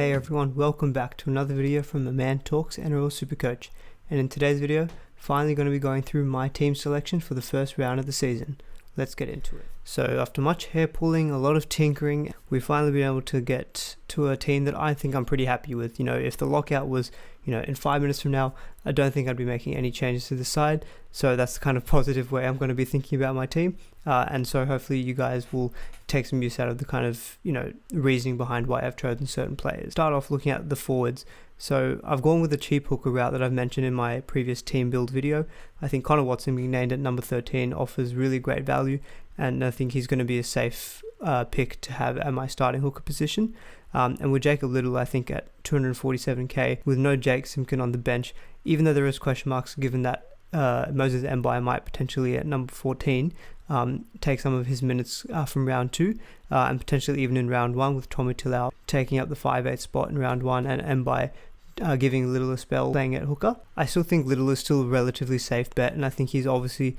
Hey everyone, welcome back to another video from The Man Talks NRL SuperCoach, and in today's video, finally going to be going through my team selection for the first round of the season. Let's get into it. So after much hair pulling, a lot of tinkering, we've finally been able to get to a team that I think I'm pretty happy with. If the lockout was, in 5 minutes from now, I don't think I'd be making any changes to the side. So that's the kind of positive way I'm going to be thinking about my team. And so hopefully you guys will take some use out of the kind of, reasoning behind why I've chosen certain players. Start off looking at the forwards. So I've gone with the cheap hooker route that I've mentioned in my previous team build video. I think Connor Watson being named at number 13 offers really great value, and I think he's going to be a safe pick to have at my starting hooker position. And with Jacob Little, I think at 247k, with no Jake Simpkin on the bench, even though there is question marks given that Moses Mbai might potentially at number 14 take some of his minutes from round 2 and potentially even in round 1, with Tommy Talau taking up the 5'8 spot in round 1 and Mbai giving Little a spell playing at hooker. I still think Little is still a relatively safe bet, and I think he's obviously,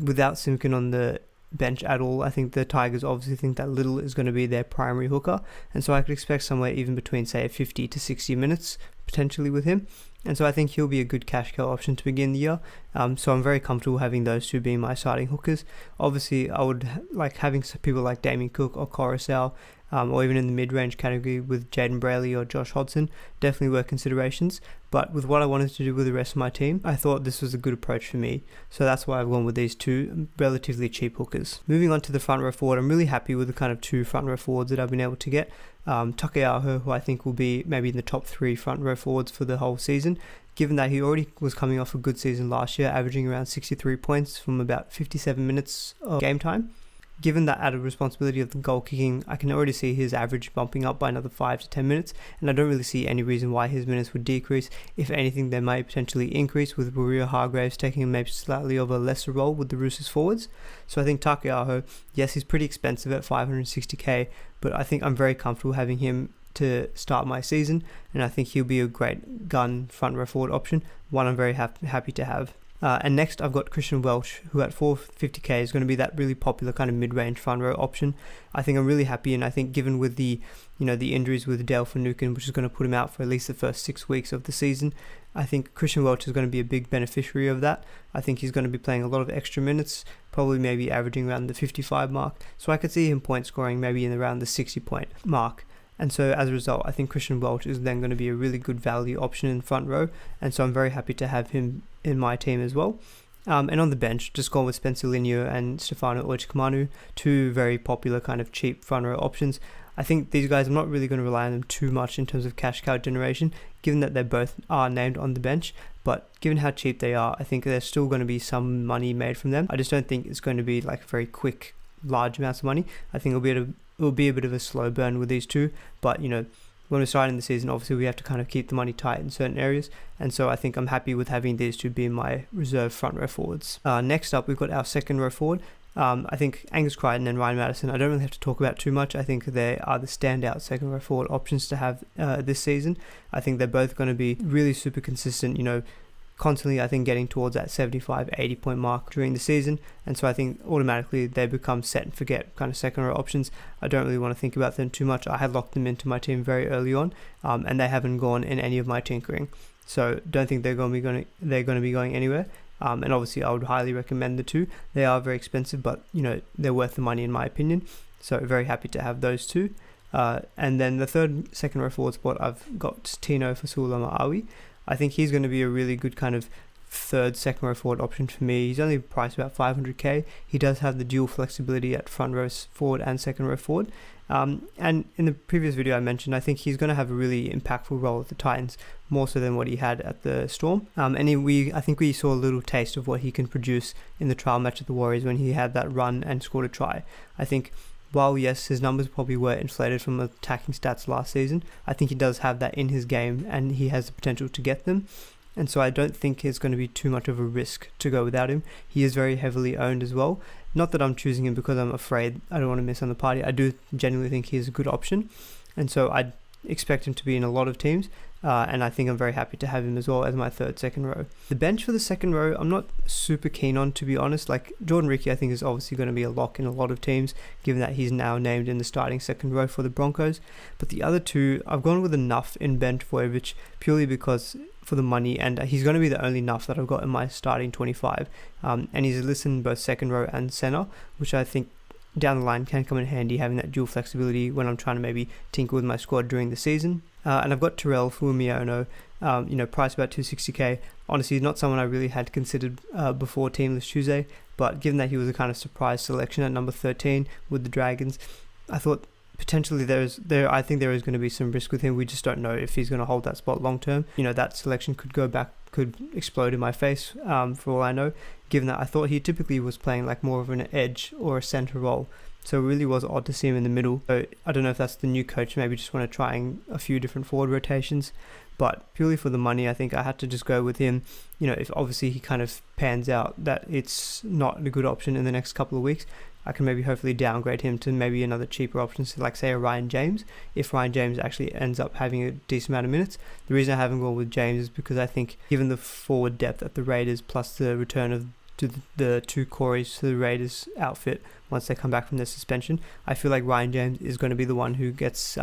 without Simpkin on the bench at all, I think the Tigers obviously think that Little is going to be their primary hooker, and so I could expect somewhere even between say 50 to 60 minutes potentially with him, and so I think he'll be a good cash cow option to begin the year. So I'm very comfortable having those two being my starting hookers. Obviously I would like having some people like Damien Cook or Coruscant, or even in the mid-range category with Jaden Brayley or Josh Hodgson, definitely were considerations. But with what I wanted to do with the rest of my team, I thought this was a good approach for me. So that's why I've gone with these two relatively cheap hookers. Moving on to the front row forward, I'm really happy with the kind of two front row forwards that I've been able to get. Takeaho, who I think will be maybe in the top 3 front row forwards for the whole season, given that he already was coming off a good season last year, averaging around 63 points from about 57 minutes of game time. Given that added responsibility of the goal kicking, I can already see his average bumping up by another 5 to 10 minutes, and I don't really see any reason why his minutes would decrease. If anything, they might potentially increase, with Waria Hargraves taking maybe slightly of a lesser role with the Roosters forwards. So I think Takeaho, yes, he's pretty expensive at 560k, but I think I'm very comfortable having him to start my season, and I think he'll be a great gun front row forward option, one I'm very happy to have. And next I've got Christian Welsh, who at 450k is going to be that really popular kind of mid-range front row option. I think I'm really happy, and I think given with the the injuries with Dale Finucane, which is going to put him out for at least the first 6 weeks of the season, I think Christian Welch is going to be a big beneficiary of that. I think he's going to be playing a lot of extra minutes, probably maybe averaging around the 55 mark. So I could see him point scoring maybe in around the 60 point mark. And so as a result, I think Christian Welch is then going to be a really good value option in front row. And so I'm very happy to have him in my team as well. And on the bench, just gone with Spencer Linier and Stefano Oichkamanu, two very popular kind of cheap front row options. I think these guys, I'm not really going to rely on them too much in terms of cash cow generation, given that they both are named on the bench. But given how cheap they are, I think there's still going to be some money made from them. I just don't think it's going to be like very quick, large amounts of money. I think it will be a bit of a slow burn with these two, but when we're starting the season, obviously we have to kind of keep the money tight in certain areas, and so I think I'm happy with having these two be my reserve front row forwards. Next up, we've got our second row forward. I think Angus Crichton and Ryan Madison, I don't really have to talk about too much. I think they are the standout second row forward options to have this season. I think they're both going to be really super consistent, constantly, I think, getting towards that 75-80 point mark during the season, and so I think automatically they become set and forget kind of second row options. I don't really want to think about them too much. I had locked them into my team very early on, and they haven't gone in any of my tinkering, so don't think they're going to be going anywhere. And obviously I would highly recommend the two. They are very expensive, but they're worth the money in my opinion, so very happy to have those two. And then the third second row forward spot, I've got Tino Fasulama Ali. I think he's going to be a really good kind of third second row forward option for me. He's only priced about 500k. He does have the dual flexibility at front row forward and second row forward. And in the previous video I mentioned, I think he's going to have a really impactful role at the Titans, more so than what he had at the Storm. I think we saw a little taste of what he can produce in the trial match at the Warriors when he had that run and scored a try. I think while yes, his numbers probably were inflated from attacking stats last season, I think he does have that in his game and he has the potential to get them. And so I don't think it's going to be too much of a risk to go without him. He is very heavily owned as well. Not that I'm choosing him because I'm afraid I don't want to miss on the party. I do genuinely think he is a good option. And so I expect him to be in a lot of teams. And I think I'm very happy to have him as well as my third second row. The bench for the second row, I'm not super keen on, to be honest. Like Jordan Ricky, I think is obviously going to be a lock in a lot of teams, given that he's now named in the starting second row for the Broncos. But the other two, I've gone with enough in bench Vojovic purely because for the money, and he's going to be the only enough that I've got in my starting 25. And he's listed in both second row and center, which I think down the line can come in handy, having that dual flexibility when I'm trying to maybe tinker with my squad during the season. And I've got Terrell Fumiano, priced about 260k. Honestly, not someone I really had considered before Teamless Tuesday, but given that he was a kind of surprise selection at number 13 with the Dragons, I thought potentially I think there is going to be some risk with him. We just don't know if he's going to hold that spot long term. That selection could explode in my face for all I know, given that I thought he typically was playing like more of an edge or a center role. So it really was odd to see him in the middle. So I don't know if that's the new coach, maybe just want to try a few different forward rotations. But purely for the money, I think I had to just go with him. If obviously he kind of pans out that it's not a good option in the next couple of weeks, I can maybe hopefully downgrade him to maybe another cheaper option, so like say a Ryan James, if Ryan James actually ends up having a decent amount of minutes. The reason I haven't gone with James is because I think given the forward depth at the Raiders plus the return of the two Corys to the Raiders outfit once they come back from their suspension, I feel like Ryan James is going to be the one who gets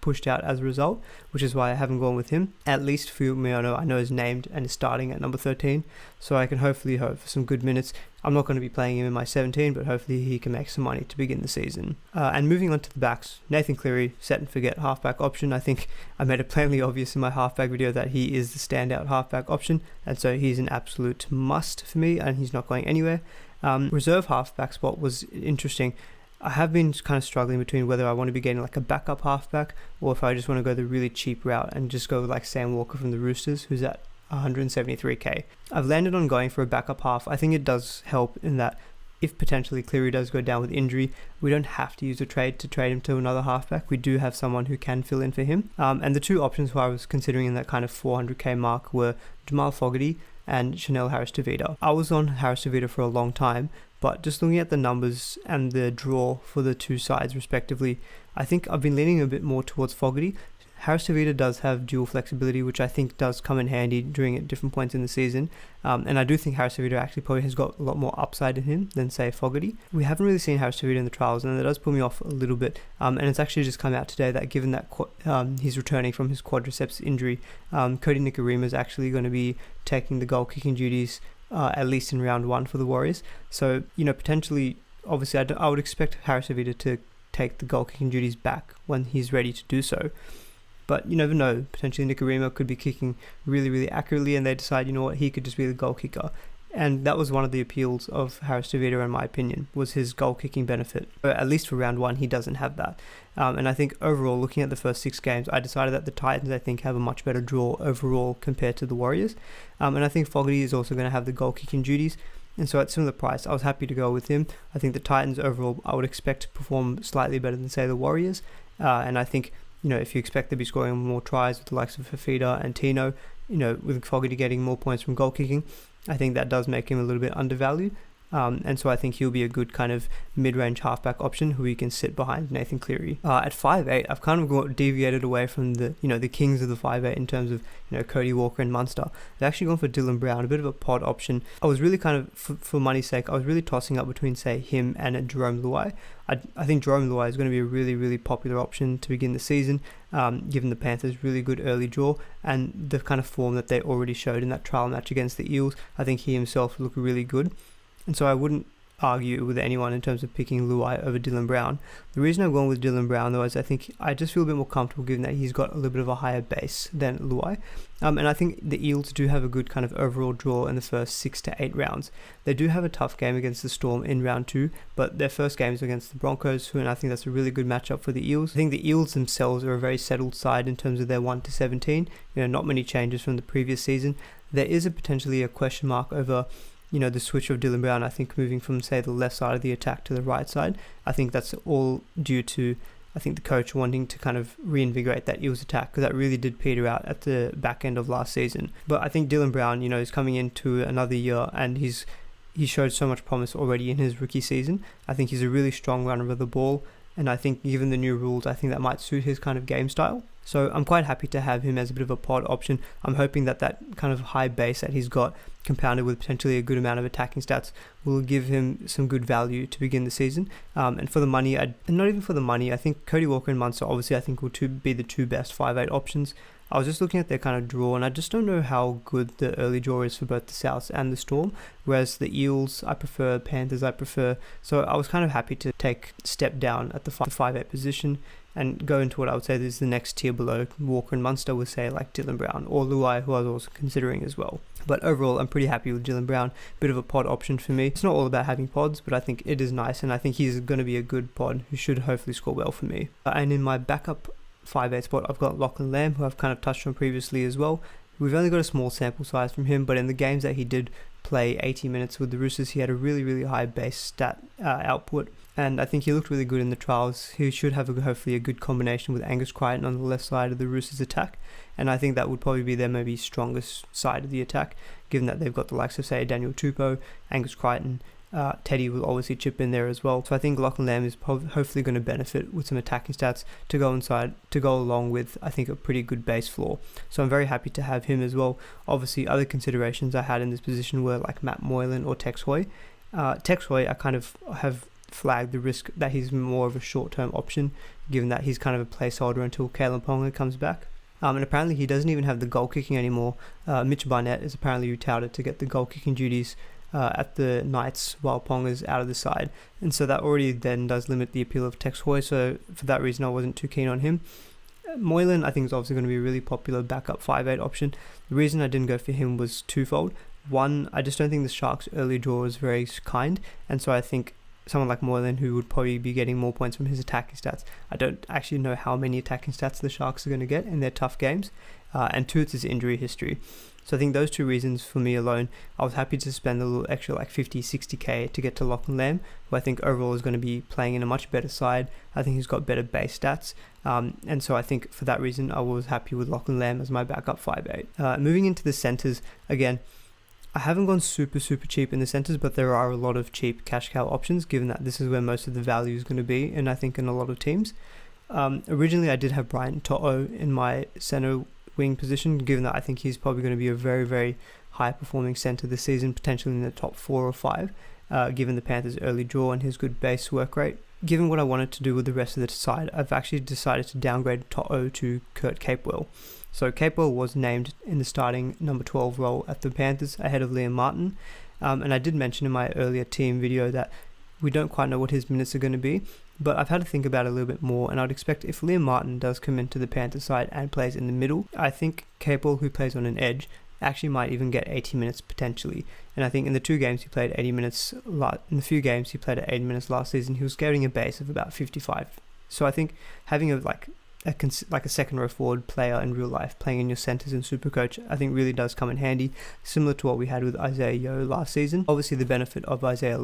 pushed out as a result, which is why I haven't gone with him. At least Fumiano I know is named and is starting at number 13, so I can hopefully hope for some good minutes. I'm not going to be playing him in my 17, but hopefully he can make some money to begin the season. And moving on to the backs, Nathan Cleary, set and forget halfback option. I think I made it plainly obvious in my halfback video that he is the standout halfback option, and so he's an absolute must for me, and he's not going anywhere. Reserve halfback spot was interesting. I have been kind of struggling between whether I want to be getting like a backup halfback or if I just want to go the really cheap route and just go with like Sam Walker from the Roosters, who's at 173k. I've landed on going for a backup half. I think it does help in that if potentially Cleary does go down with injury, we don't have to use a trade to trade him to another halfback. We do have someone who can fill in for him. And the two options who I was considering in that kind of 400k mark were Jamal Fogarty and Chanel Harris-Tavita. I was on Harris-Tavita for a long time, but just looking at the numbers and the draw for the two sides respectively, I think I've been leaning a bit more towards Fogarty. Harris-Tavita does have dual flexibility, which I think does come in handy during at different points in the season. And I do think Harris-Tavita actually probably has got a lot more upside in him than, say, Fogarty. We haven't really seen Harris-Tavita in the trials, and that does pull me off a little bit. And it's actually just come out today that given that he's returning from his quadriceps injury, Cody Nikorima is actually going to be taking the goal-kicking duties at least in round 1 for the Warriors. So, potentially, obviously, I would expect Harris-Tavita to take the goal-kicking duties back when he's ready to do so. But you never know, potentially Nikorima could be kicking really, really accurately and they decide, he could just be the goal kicker. And that was one of the appeals of Harris-Tavita, in my opinion, was his goal kicking benefit. But at least for round 1, he doesn't have that. And I think overall, looking at the first 6 games, I decided that the Titans, I think, have a much better draw overall compared to the Warriors. And I think Fogarty is also going to have the goal kicking duties. And so at similar price, I was happy to go with him. I think the Titans overall, I would expect to perform slightly better than, say, the Warriors. And I think, if you expect to be scoring more tries with the likes of Fafita and Tino, with Fogarty getting more points from goal kicking, I think that does make him a little bit undervalued. And so I think he'll be a good kind of mid-range halfback option who he can sit behind Nathan Cleary. At 5'8", I've kind of deviated away from the the kings of the 5'8" in terms of Cody Walker and Munster. I've actually gone for Dylan Brown, a bit of a pod option. I was really kind of, for money's sake, I was really tossing up between, say, him and Jerome Luai. I think Jerome Luai is going to be a really, really popular option to begin the season, given the Panthers' really good early draw and the kind of form that they already showed in that trial match against the Eels. I think he himself looked really good. And so I wouldn't argue with anyone in terms of picking Luai over Dylan Brown. The reason I've gone with Dylan Brown, though, is I think I just feel a bit more comfortable given that he's got a little bit of a higher base than Luai. And I think the Eels do have a good kind of overall draw in the first 6 to 8 rounds. They do have a tough game against the Storm in round 2, but their first game is against the Broncos, and I think that's a really good matchup for the Eels. I think the Eels themselves are a very settled side in terms of their 1 to 17. Not many changes from the previous season. There is potentially a question mark over the switch of Dylan Brown, I think, moving from, say, the left side of the attack to the right side. I think that's all due to, I think, the coach wanting to kind of reinvigorate that Eels attack, because that really did peter out at the back end of last season. But I think Dylan Brown, is coming into another year and he showed so much promise already in his rookie season. I think he's a really strong runner of the ball. and I think given the new rules, I think that might suit his kind of game style. So I'm quite happy to have him as a bit of a pod option. I'm hoping that that kind of high base that he's got, compounded with potentially a good amount of attacking stats, will give him some good value to begin the season. And for the money, and not even for the money, I think Cody Walker and Munster obviously I think will be the two best 5'8 options. I was just looking at their kind of draw, and I just don't know how good the early draw is for both the Souths and the Storm, whereas the Eels I prefer, Panthers I prefer. So I was kind of happy to take a step down at the 5'8 position and go into what I would say is the next tier below Walker and Munster, would say like Dylan Brown or Luai, who I was also considering as well. But overall, I'm pretty happy with Dylan Brown. Bit of a pod option for me. It's not all about having pods, but I think it is nice, and I think he's going to be a good pod who should hopefully score well for me. And in my backup 5'8 spot, I've got Lachlan Lamb, who I've kind of touched on previously as well. We've only got a small sample size from him, but in the games that he did play 80 minutes with the Roosters, he had a really high base stat output, and I think he looked really good in the trials. He should have hopefully a good combination with Angus Crichton on the left side of the Roosters attack, and I think that would probably be their maybe strongest side of the attack, given that they've got the likes of, say, Daniel Tupou, Angus Crichton. Teddy will obviously chip in there as well. So I think Lachlan Lamb is hopefully going to benefit with some attacking stats to go along with, I think, a pretty good base floor. So I'm very happy to have him as well. Obviously, other considerations I had in this position were like Matt Moylan or Tex Hoy. Tex Hoy, I kind of have flagged the risk that he's more of a short-term option, given that he's kind of a placeholder until Kalen Ponga comes back. And apparently he doesn't even have the goal kicking anymore. Mitch Barnett is apparently touted to get the goal kicking duties at the Knights while Ponga's out of the side, and so that already then does limit the appeal of Tex Hoy, so for that reason I wasn't too keen on him. Moylan I think is obviously going to be a really popular backup 5'8 option. The reason I didn't go for him was twofold. One, I just don't think the Sharks' early draw is very kind, and so I think someone like Moylan, who would probably be getting more points from his attacking stats, I don't actually know how many attacking stats the Sharks are going to get in their tough games, and two, it's his injury history. So I think those two reasons for me alone, I was happy to spend a little extra like 50-60k to get to Lachlan Lamb, who I think overall is going to be playing in a much better side. I think he's got better base stats, and so I think for that reason I was happy with Lachlan Lamb as my backup 5'8. Moving into the centres, again, I haven't gone super cheap in the centres, but there are a lot of cheap cash cow options, given that this is where most of the value is going to be, and I think in a lot of teams. Originally I did have Brian To'o in my centre wing position, given that I think he's probably going to be a very high performing centre this season, potentially in the top 4 or 5, given the Panthers' early draw and his good base work rate. Given what I wanted to do with the rest of the side, I've actually decided to downgrade To'o to Kurt Capewell. So Capewell was named in the starting number 12 role at the Panthers ahead of Liam Martin, and I did mention in my earlier team video that we don't quite know what his minutes are going to be, but I've had to think about it a little bit more, and I'd expect if Liam Martin does come into the Panthers side and plays in the middle, I think Capewell, who plays on an edge, actually might even get 80 minutes potentially. And I think in the 2 games he played 80 minutes, in the few games he played at 80 minutes last season, he was getting a base of about 55. So I think having a second row forward player in real life playing in your centres in SuperCoach, I think really does come in handy, similar to what we had with Isaiah Yeo last season. Obviously the benefit of Isaiah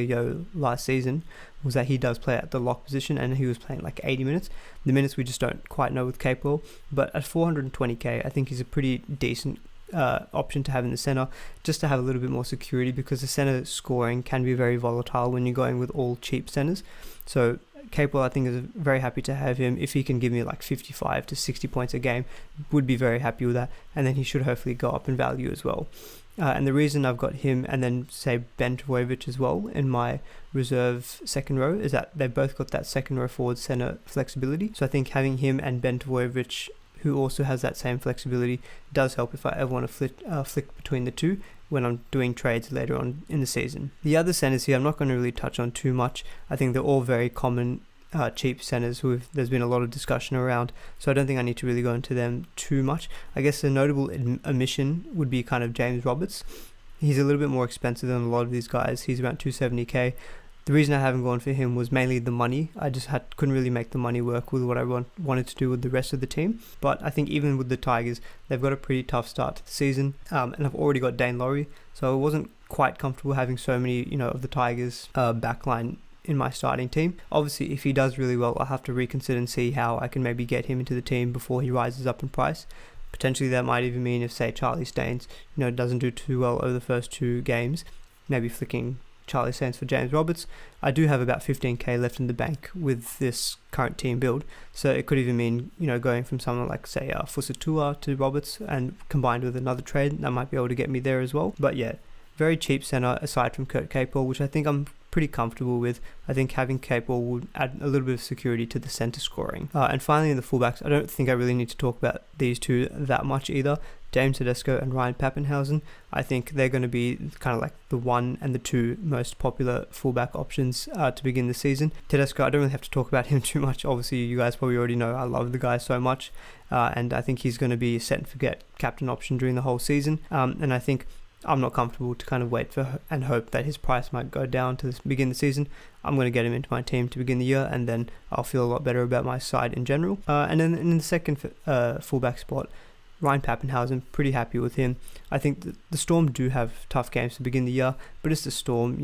Yeo last season was that he does play at the lock position, and he was playing like 80 minutes. The minutes we just don't quite know with Capewell, but at 420k I think he's a pretty decent option to have in the centre, just to have a little bit more security, because the centre scoring can be very volatile when you're going with all cheap centres. So Capewell, I think, is very happy to have him. If he can give me like 55 to 60 points a game, would be very happy with that, and then he should hopefully go up in value as well. And the reason I've got him and then say Ben Trbojevic as well in my reserve second row is that they've both got that second row forward centre flexibility. So I think having him and Ben Trbojevic, who also has that same flexibility, does help if I ever want to flick between the two when I'm doing trades later on in the season. The other centres here I'm not going to really touch on too much. I think they're all very common cheap centres who there's been a lot of discussion around, so I don't think I need to really go into them too much. I guess the notable omission would be kind of James Roberts. He's a little bit more expensive than a lot of these guys. He's around 270k. The reason I haven't gone for him was mainly the money. I just couldn't really make the money work with what I wanted to do with the rest of the team. But I think even with the Tigers, they've got a pretty tough start to the season, and I've already got Dane Laurie, so I wasn't quite comfortable having so many, of the Tigers backline in my starting team. Obviously, if he does really well, I'll have to reconsider and see how I can maybe get him into the team before he rises up in price. Potentially that might even mean if, say, Charlie Staines, doesn't do too well over the first 2 games, maybe flicking Charlie Saints for James Roberts. I do have about 15k left in the bank with this current team build, so it could even mean, going from someone like, say, Fasulama to Roberts, and combined with another trade, that might be able to get me there as well. But yeah, very cheap centre aside from Kurt Capewell, which I think I'm pretty comfortable with. I think having Capewell would add a little bit of security to the centre scoring. And finally, in the fullbacks, I don't think I really need to talk about these two that much either. James Tedesco and Ryan Papenhuyzen. I think they're going to be kind of like the one and the two most popular fullback options to begin the season. Tedesco, I don't really have to talk about him too much. Obviously, you guys probably already know I love the guy so much, and I think he's going to be set and forget captain option during the whole season. And I think I'm not comfortable to kind of wait for and hope that his price might go down to begin the season. I'm going to get him into my team to begin the year, and then I'll feel a lot better about my side in general. And then in the second fullback spot, Ryan Papenhuyzen, pretty happy with him. I think the Storm do have tough games to begin the year, but it's the Storm,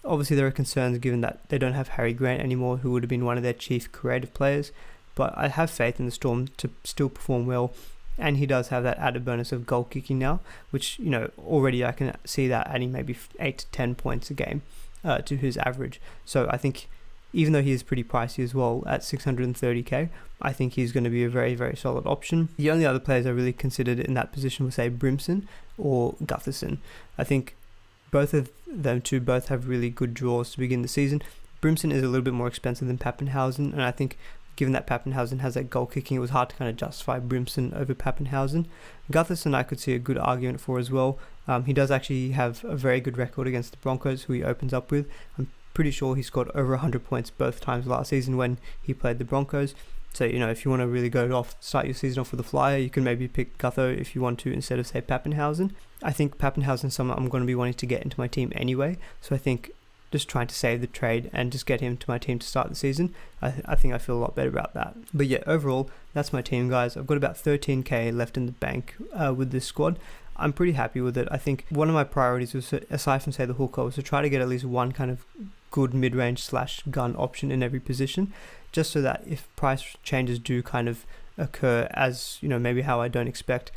Obviously there are concerns given that they don't have Harry Grant anymore, who would have been one of their chief creative players, but I have faith in the Storm to still perform well. And he does have that added bonus of goal kicking now, which, already I can see that adding maybe 8 to 10 points a game to his average. So I think even though he is pretty pricey as well at 630k, I think he's going to be a very, very solid option. The only other players I really considered in that position were, say, Brimson or Gutherson. I think both of them two both have really good draws to begin the season. Brimson is a little bit more expensive than Papenhuyzen, and I think given that Papenhuyzen has that goal kicking, it was hard to kind of justify Brimson over Papenhuyzen. Gutherson I could see a good argument for as well. He does actually have a very good record against the Broncos, who he opens up with. I'm pretty sure he scored over 100 points both times last season when he played the Broncos. So, if you want to really go off, start your season off with a flyer, you can maybe pick Gutho if you want to instead of, say, Papenhuyzen. I think Papenhuyzen is someone I'm going to be wanting to get into my team anyway, so I think just trying to save the trade and just get him to my team to start the season, I think I feel a lot better about that. But yeah, overall, that's my team, guys. I've got about 13k left in the bank with this squad. I'm pretty happy with it. I think one of my priorities was, aside from, say, the hooker, was to try to get at least one kind of good mid-range / gun option in every position, just so that if price changes do kind of occur as, maybe how I don't expect,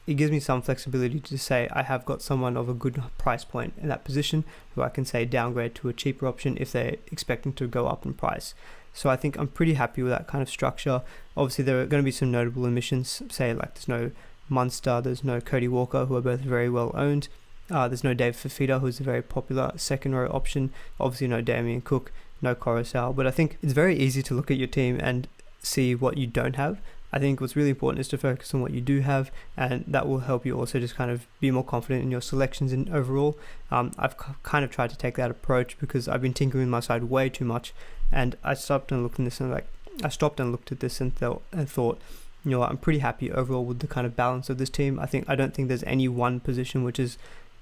it gives me some flexibility to say I have got someone of a good price point in that position who I can, say, downgrade to a cheaper option if they're expecting to go up in price. So I think I'm pretty happy with that kind of structure. Obviously, there are going to be some notable omissions, say, like there's no Munster, there's no Cody Walker, who are both very well owned. There's no David Fifita, who's a very popular second row option. Obviously, no Damien Cook, no Coruscant. But I think it's very easy to look at your team and see what you don't have. I think what's really important is to focus on what you do have, and that will help you also just kind of be more confident in your selections and overall. I've kind of tried to take that approach because I've been tinkering with my side way too much, and I stopped and looked at this and thought, I'm pretty happy overall with the kind of balance of this team. I don't think there's any one position which is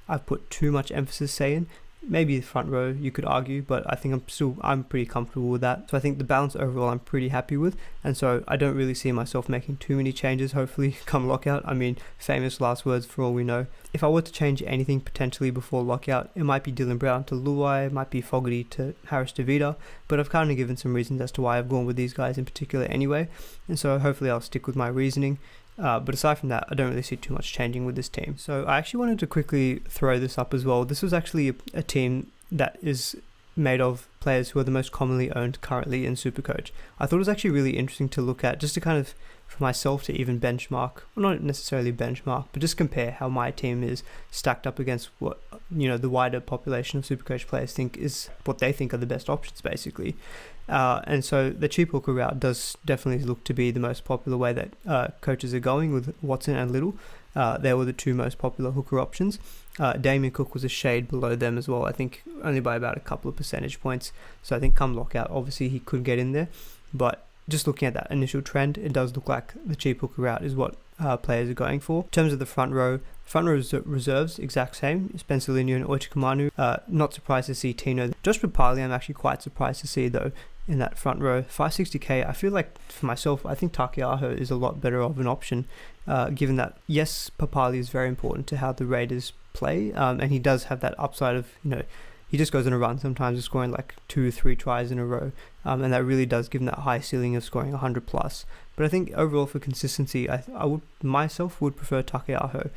I've put too much emphasis, say, in. Maybe the front row, you could argue, but I think I'm pretty comfortable with that. So I think the balance overall I'm pretty happy with, and so I don't really see myself making too many changes, hopefully, come lockout. I mean, famous last words for all we know. If I were to change anything potentially before lockout, it might be Dylan Brown to Luai, it might be Fogarty to Harris Tavita, but I've kind of given some reasons as to why I've gone with these guys in particular anyway, and so hopefully I'll stick with my reasoning. But aside from that, I don't really see too much changing with this team. So I actually wanted to quickly throw this up as well. This was actually a team that is made of players who are the most commonly owned currently in SuperCoach. I thought it was actually really interesting to look at, just to kind of, for myself to even benchmark, well, not necessarily benchmark, but just compare how my team is stacked up against what, the wider population of SuperCoach players think is what they think are the best options, basically. And so the cheap hooker route does definitely look to be the most popular way that coaches are going with Watson and Little. They were the two most popular hooker options. Damien Cook was a shade below them as well, I think only by about a couple of percentage points. So I think come lockout, obviously he could get in there. But just looking at that initial trend, it does look like the cheap hooker route is what players are going for. In terms of the front row reserves, exact same. Spencer Liniu and Oichikamanu. Not surprised to see Tino. Josh Papali, I'm actually quite surprised to see, though, in that front row. 560k, I feel like for myself, I think Takiaho is a lot better of an option, given that, yes, Papali is very important to how the Raiders play, and he does have that upside of, he just goes on a run sometimes of scoring like 2-3 tries in a row, and that really does give him that high ceiling of scoring 100 plus. But I think overall for consistency, I would myself would prefer Takiaho.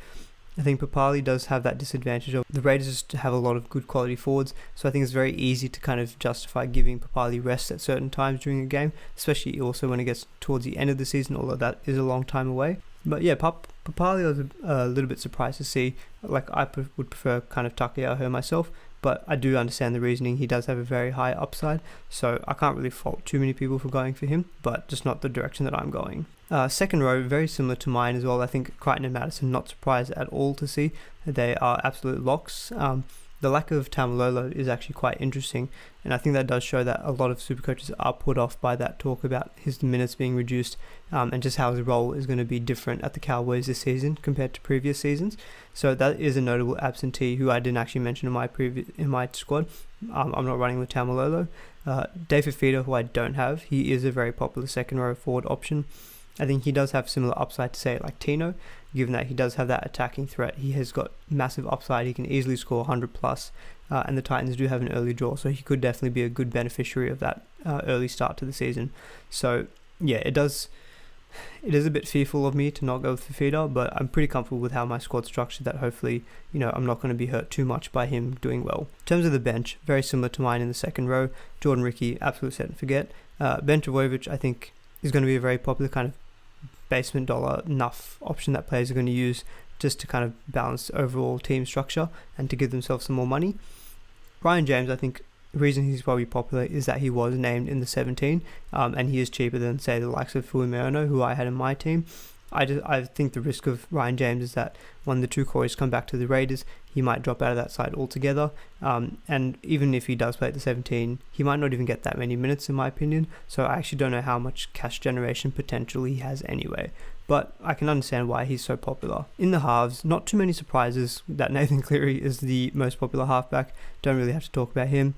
I think Papali does have that disadvantage of the Raiders just have a lot of good quality forwards, so I think it's very easy to kind of justify giving Papali rest at certain times during a game, especially also when it gets towards the end of the season, although that is a long time away. But yeah, Papali I was a little bit surprised to see. Like, I would prefer kind of Takeaho myself, but I do understand the reasoning. He does have a very high upside, so I can't really fault too many people for going for him, but just not the direction that I'm going. Second row, very similar to mine as well. I think Crichton and Madison, not surprised at all to see. They are absolute locks. The lack of Tamalolo is actually quite interesting, and I think that does show that a lot of super coaches are put off by that talk about his minutes being reduced, and just how his role is going to be different at the Cowboys this season compared to previous seasons. So that is a notable absentee who I didn't actually mention in my squad. I'm not running with Tamalolo. Dave Fifita, who I don't have, he is a very popular second row forward option. I think he does have similar upside to, say, like Tino, given that he does have that attacking threat. He has got massive upside. He can easily score 100 plus, and the Titans do have an early draw, so he could definitely be a good beneficiary of that early start to the season. So yeah, it is a bit fearful of me to not go with Fifita, but I'm pretty comfortable with how my squad's structured, that hopefully, I'm not going to be hurt too much by him doing well. In terms of the bench, very similar to mine in the second row. Jordan Ricky, absolute set and forget. Ben Trbojevic, I think, is going to be a very popular kind of basement dollar enough option that players are going to use just to kind of balance overall team structure and to give themselves some more money. Ryan James, I think the reason he's probably popular is that he was named in the 17, and he is cheaper than, say, the likes of Fuimeono, who I had in my team. I think the risk of Ryan James is that when the two Corys come back to the Raiders, he might drop out of that side altogether, and even if he does play at the 17, he might not even get that many minutes in my opinion, so I actually don't know how much cash generation potential he has anyway, but I can understand why he's so popular. In the halves, not too many surprises that Nathan Cleary is the most popular halfback, don't really have to talk about him.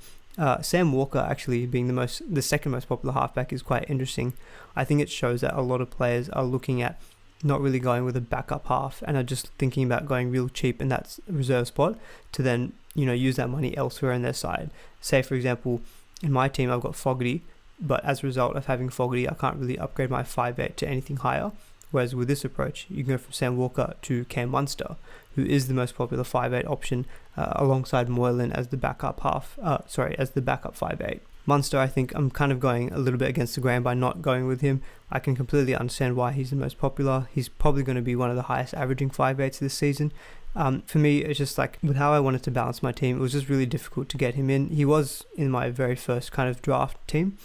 Sam Walker actually being the second most popular halfback is quite interesting. I think it shows that a lot of players are looking at not really going with a backup half and are just thinking about going real cheap in that reserve spot to then, use that money elsewhere in their side. Say, for example, in my team, I've got Fogarty, but as a result of having Fogarty, I can't really upgrade my 5'8" to anything higher. Whereas with this approach, you can go from Sam Walker to Cam Munster, who is the most popular 5'8" option, alongside Moylan as the backup as the backup 5'8". Munster, I think I'm kind of going a little bit against the grain by not going with him. I can completely understand why he's the most popular. He's probably going to be one of the highest averaging 5'8" this season. For me, it's just like with how I wanted to balance my team, it was just really difficult to get him in. He was in my very first kind of draft team,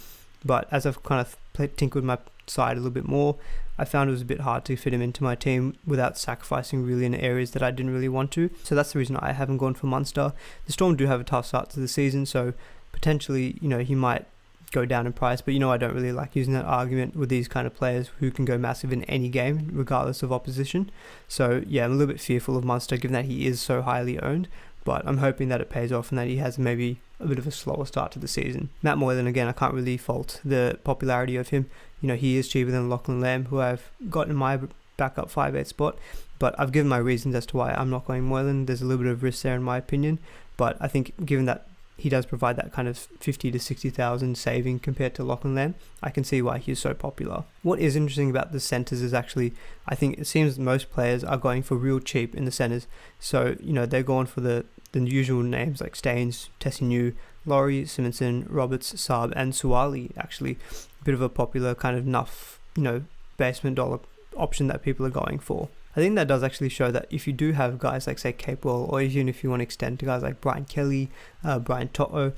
but as I've kind of tinkered with my side a little bit more, I found it was a bit hard to fit him into my team without sacrificing really in areas that I didn't really want to. So that's the reason I haven't gone for Munster. The Storm do have a tough start to the season, so potentially, he might go down in price, but I don't really like using that argument with these kind of players who can go massive in any game, regardless of opposition. So yeah, I'm a little bit fearful of Munster, given that he is so highly owned, but I'm hoping that it pays off and that he has maybe a bit of a slower start to the season. Matt Moylan, again, I can't really fault the popularity of him. He is cheaper than Lachlan Lamb, who I've got in my backup 5'8" spot, but I've given my reasons as to why I'm not going Moylan. There's a little bit of risk there in my opinion, but I think given that he does provide that kind of 50 to 60,000 saving compared to Lachlan Lamb, I can see why he's so popular. What is interesting about the centres is actually, I think it seems most players are going for real cheap in the centres. So, they're going for the usual names like Staines, Tessinu, Laurie, Simonson, Roberts, Saab, and Suwali, actually. A bit of a popular kind of nuff, basement dollar option that people are going for. I think that does actually show that if you do have guys like, say, Capewell, or even if you want to extend to guys like Brian Kelly, Brian To'o,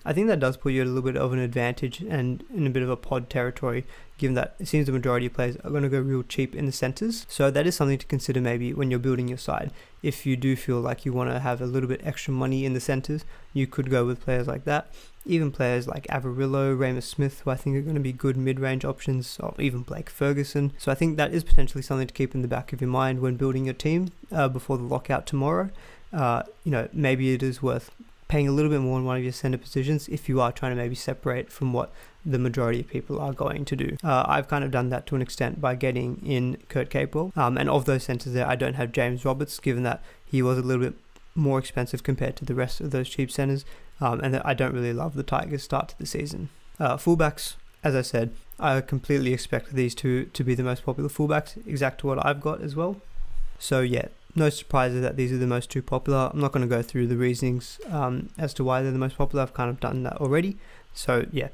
I think that does put you at a little bit of an advantage and in a bit of a pod territory, given that it seems the majority of players are going to go real cheap in the centres. So that is something to consider maybe when you're building your side. If you do feel like you want to have a little bit extra money in the centres, you could go with players like that. Even players like Averillo, Ramus Smith, who I think are going to be good mid-range options, or even Blake Ferguson. So I think that is potentially something to keep in the back of your mind when building your team before the lockout tomorrow. Maybe it is worth paying a little bit more in one of your centre positions if you are trying to maybe separate from what the majority of people are going to do. I've kind of done that to an extent by getting in Kurt Capewell, and of those centres there, I don't have James Roberts, given that he was a little bit more expensive compared to the rest of those cheap centres, and that I don't really love the Tigers' start to the season. Fullbacks, as I said, I completely expect these two to be the most popular fullbacks, exact to what I've got as well. So yeah, no surprises that these are the most two popular. I'm not going to go through the reasonings as to why they're the most popular. I've kind of done that already. So yeah,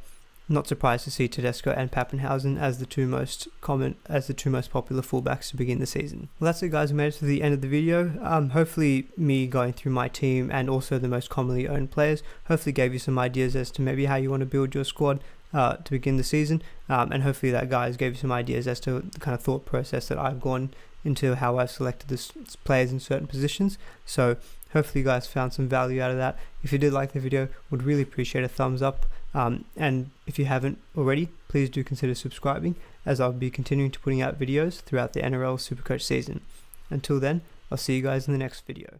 not surprised to see Tedesco and Pappenhausen as the two most popular fullbacks to begin the season. Well, that's it, guys. We made it to the end of the video. Hopefully me going through my team and also the most commonly owned players hopefully gave you some ideas as to maybe how you want to build your squad to begin the season, and hopefully that, guys, gave you some ideas as to the kind of thought process that I've gone into how I've selected the players in certain positions. So hopefully you guys found some value out of that. If you did like the video, would really appreciate a thumbs up, and if you haven't already, please do consider subscribing, as I'll be continuing to putting out videos throughout the NRL SuperCoach season. Until then, I'll see you guys in the next video.